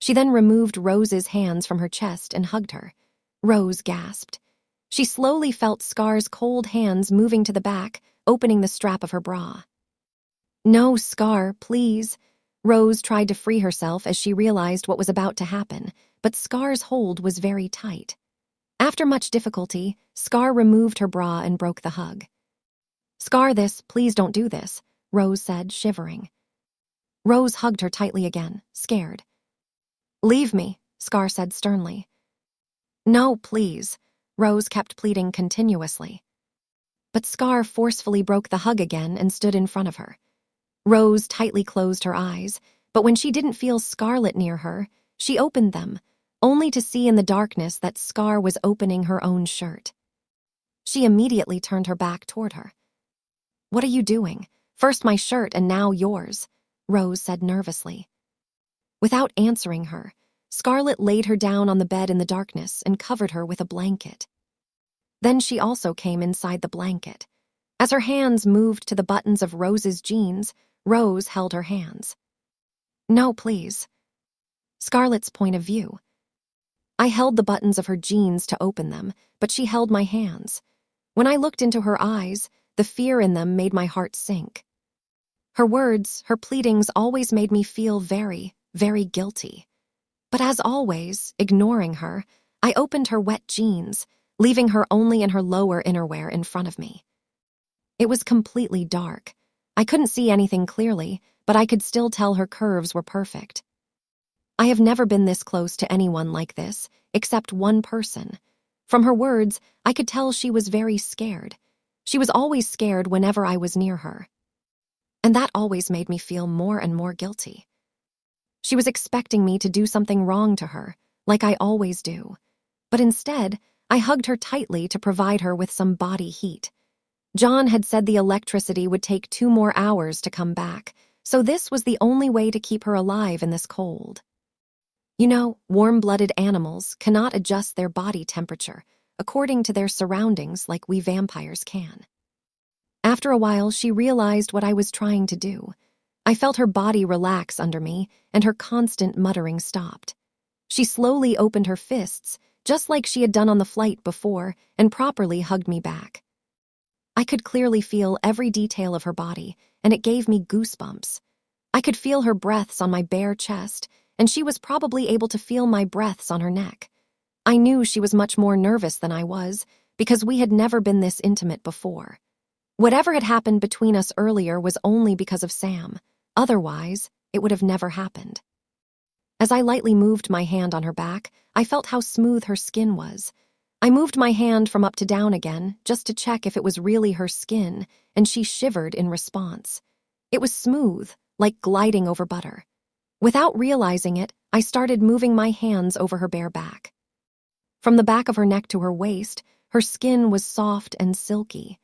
She then removed Rose's hands from her chest and hugged her. Rose gasped. She slowly felt Scar's cold hands moving to the back, opening the strap of her bra. "No, Scar, please." Rose tried to free herself as she realized what was about to happen, but Scar's hold was very tight. After much difficulty, Scar removed her bra and broke the hug. "Scar, please don't do this," Rose said, shivering. Rose hugged her tightly again, scared. "Leave me," Scar said sternly. "No, please," Rose kept pleading continuously. But Scar forcefully broke the hug again and stood in front of her. Rose tightly closed her eyes, but when she didn't feel Scarlett near her, she opened them, only to see in the darkness that Scar was opening her own shirt. She immediately turned her back toward her. "What are you doing? First my shirt and now yours," Rose said nervously. Without answering her, Scarlett laid her down on the bed in the darkness and covered her with a blanket. Then she also came inside the blanket. As her hands moved to the buttons of Rose's jeans, Rose held her hands. "No, please." Scarlett's point of view. I held the buttons of her jeans to open them, but she held my hands. When I looked into her eyes, the fear in them made my heart sink. Her words, her pleadings always made me feel very, very guilty. But as always, ignoring her, I opened her wet jeans, leaving her only in her lower innerwear in front of me. It was completely dark. I couldn't see anything clearly, but I could still tell her curves were perfect. I have never been this close to anyone like this, except one person. From her words, I could tell she was very scared. She was always scared whenever I was near her. And that always made me feel more and more guilty. She was expecting me to do something wrong to her, like I always do. But instead, I hugged her tightly to provide her with some body heat. John had said the electricity would take 2 more hours to come back, so this was the only way to keep her alive in this cold. You know, warm-blooded animals cannot adjust their body temperature according to their surroundings like we vampires can. After a while, she realized what I was trying to do. I felt her body relax under me, and her constant muttering stopped. She slowly opened her fists, just like she had done on the flight before, and properly hugged me back. I could clearly feel every detail of her body, and it gave me goosebumps. I could feel her breaths on my bare chest, and she was probably able to feel my breaths on her neck. I knew she was much more nervous than I was, because we had never been this intimate before. Whatever had happened between us earlier was only because of Sam. Otherwise, it would have never happened. As I lightly moved my hand on her back, I felt how smooth her skin was. I moved my hand from up to down again, just to check if it was really her skin, and she shivered in response. It was smooth, like gliding over butter. Without realizing it, I started moving my hands over her bare back. From the back of her neck to her waist, her skin was soft and silky.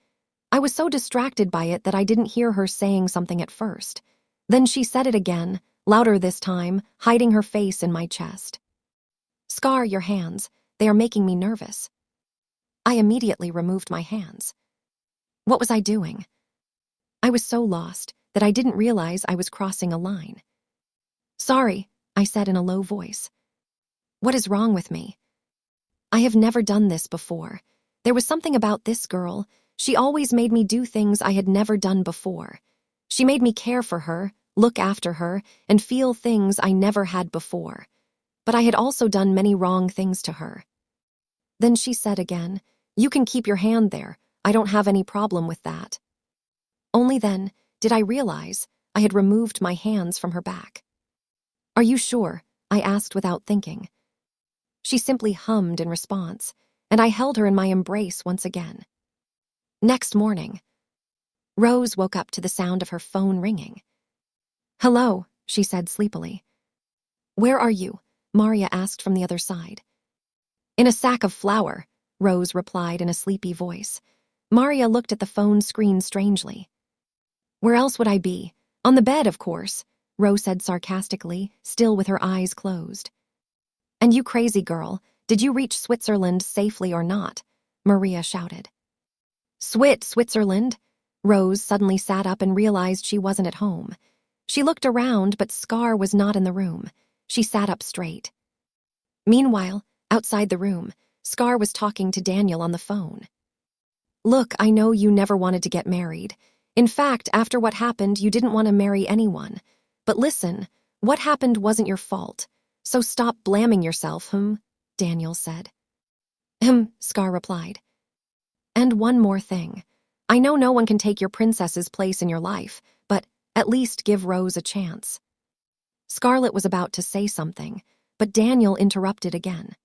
I was so distracted by it that I didn't hear her saying something at first. Then she said it again, louder this time, hiding her face in my chest. "Scar, your hands. They are making me nervous." I immediately removed my hands. What was I doing? I was so lost that I didn't realize I was crossing a line. "Sorry," I said in a low voice. "What is wrong with me?" I have never done this before. There was something about this girl. She always made me do things I had never done before. She made me care for her, look after her, and feel things I never had before. But I had also done many wrong things to her. Then she said again, "You can keep your hand there. I don't have any problem with that." Only then did I realize I had removed my hands from her back. "Are you sure?" I asked without thinking. She simply hummed in response, and I held her in my embrace once again. Next morning, Rose woke up to the sound of her phone ringing. "Hello," she said sleepily. "Where are you?" Maria asked from the other side. "In a sack of flour," Rose replied in a sleepy voice. Maria looked at the phone screen strangely. "Where else would I be? On the bed, of course," Rose said sarcastically, still with her eyes closed. "And you crazy girl, did you reach Switzerland safely or not?" Maria shouted. Switzerland? Rose suddenly sat up and realized she wasn't at home. She looked around, but Scar was not in the room. She sat up straight. Meanwhile, outside the room, Scar was talking to Daniel on the phone. Look, I know you never wanted to get married. In fact, after what happened, you didn't want to marry anyone. But listen, what happened wasn't your fault. So stop blaming yourself, Daniel said. Scar replied. And one more thing. I know no one can take your princess's place in your life, but at least give Rose a chance. Scarlett was about to say something, but Daniel interrupted again.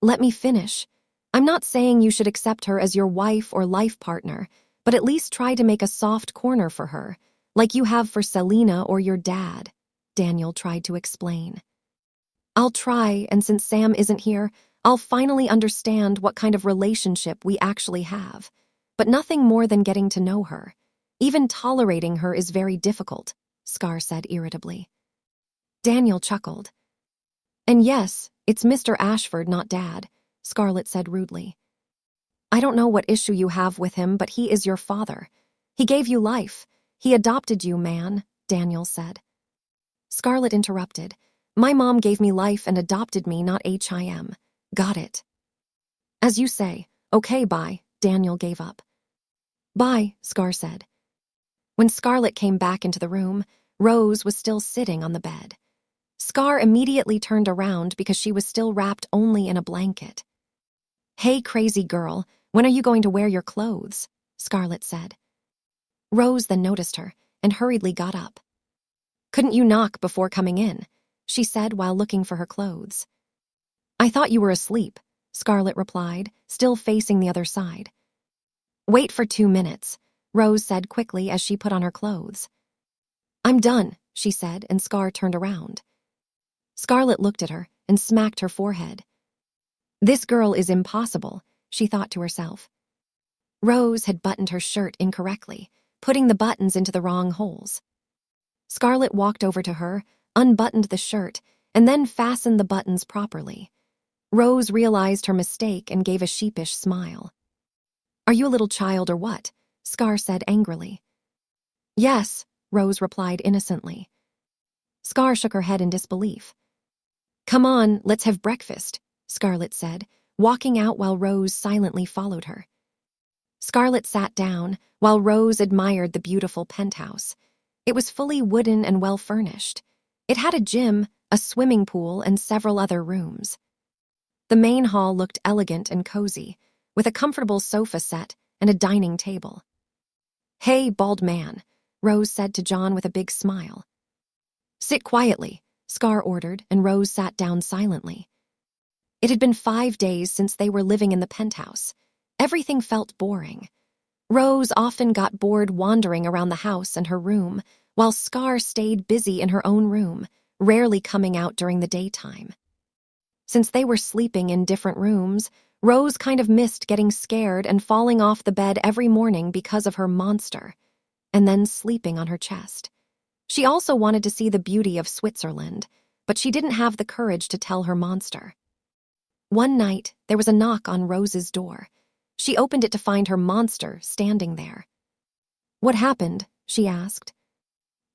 Let me finish. I'm not saying you should accept her as your wife or life partner, but at least try to make a soft corner for her, like you have for Selena or your dad, Daniel tried to explain. I'll try, and since Sam isn't here, I'll finally understand what kind of relationship we actually have, but nothing more than getting to know her. Even tolerating her is very difficult, Scar said irritably. Daniel chuckled. And yes, it's Mr. Ashford, not Dad, Scarlett said rudely. I don't know what issue you have with him, but he is your father. He gave you life. He adopted you, man, Daniel said. Scarlett interrupted. My mom gave me life and adopted me, not him. Got it. As you say. Okay, bye, Daniel gave up. Bye, Scar said. When Scarlett came back into the room, Rose was still sitting on the bed. Scar immediately turned around because she was still wrapped only in a blanket. Hey, crazy girl, when are you going to wear your clothes? Scarlett said. Rose then noticed her and hurriedly got up. Couldn't you knock before coming in? She said while looking for her clothes. I thought you were asleep, Scarlett replied, still facing the other side. Wait for 2 minutes, Rose said quickly as she put on her clothes. I'm done, she said, and Scar turned around. Scarlett looked at her and smacked her forehead. This girl is impossible, she thought to herself. Rose had buttoned her shirt incorrectly, putting the buttons into the wrong holes. Scarlett walked over to her, unbuttoned the shirt, and then fastened the buttons properly. Rose realized her mistake and gave a sheepish smile. Are you a little child or what? Scar said angrily. Yes, Rose replied innocently. Scar shook her head in disbelief. Come on, let's have breakfast, Scarlett said, walking out while Rose silently followed her. Scarlett sat down while Rose admired the beautiful penthouse. It was fully wooden and well-furnished. It had a gym, a swimming pool, and several other rooms. The main hall looked elegant and cozy, with a comfortable sofa set and a dining table. Hey, bald man, Rose said to John with a big smile. Sit quietly, Scar ordered, and Rose sat down silently. It had been 5 days since they were living in the penthouse. Everything felt boring. Rose often got bored wandering around the house and her room, while Scar stayed busy in her own room, rarely coming out during the daytime. Since they were sleeping in different rooms, Rose kind of missed getting scared and falling off the bed every morning because of her monster, and then sleeping on her chest. She also wanted to see the beauty of Switzerland, but she didn't have the courage to tell her monster. One night, there was a knock on Rose's door. She opened it to find her monster standing there. What happened? She asked.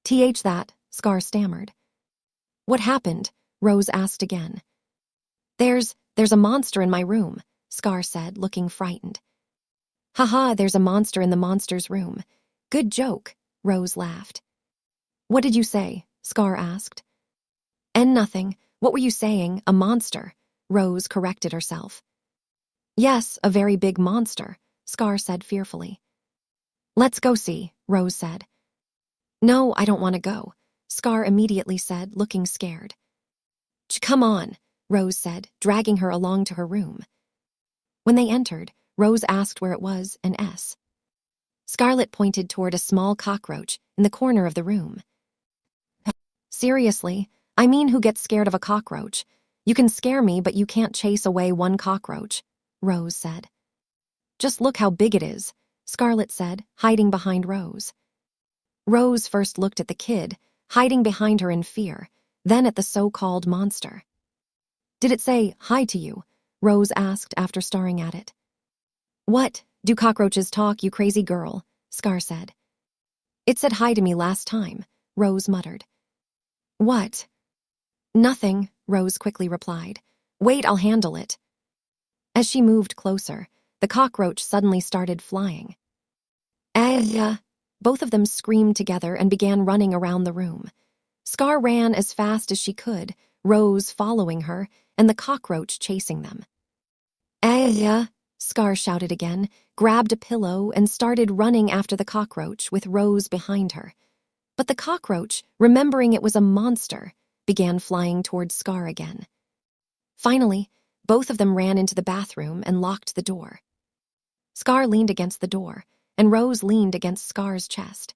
That, Scar stammered. What happened? Rose asked again. There's a monster in my room, Scar said, looking frightened. Haha, there's a monster in the monster's room. Good joke, Rose laughed. What did you say? Scar asked. And nothing. What were you saying? A monster? Rose corrected herself. Yes, a very big monster, Scar said fearfully. Let's go see, Rose said. No, I don't want to go, Scar immediately said, looking scared. Come on, Rose said, dragging her along to her room. When they entered, Rose asked where it was and S. Scarlett pointed toward a small cockroach in the corner of the room. Seriously, I mean, who gets scared of a cockroach? You can scare me, but you can't chase away one cockroach, Rose said. Just look how big it is, Scarlett said, hiding behind Rose. Rose first looked at the kid, hiding behind her in fear, then at the so-called monster. Did it say hi to you? Rose asked after staring at it. What? Do cockroaches talk, you crazy girl? Scar said. It said hi to me last time, Rose muttered. What? Nothing, Rose quickly replied. Wait, I'll handle it. As she moved closer, the cockroach suddenly started flying. Aya! Both of them screamed together and began running around the room. Scar ran as fast as she could, Rose following her, and the cockroach chasing them. Aya! Scar shouted again, grabbed a pillow, and started running after the cockroach with Rose behind her. But the cockroach, remembering it was a monster, began flying towards Scar again. Finally, both of them ran into the bathroom and locked the door. Scar leaned against the door, and Rose leaned against Scar's chest.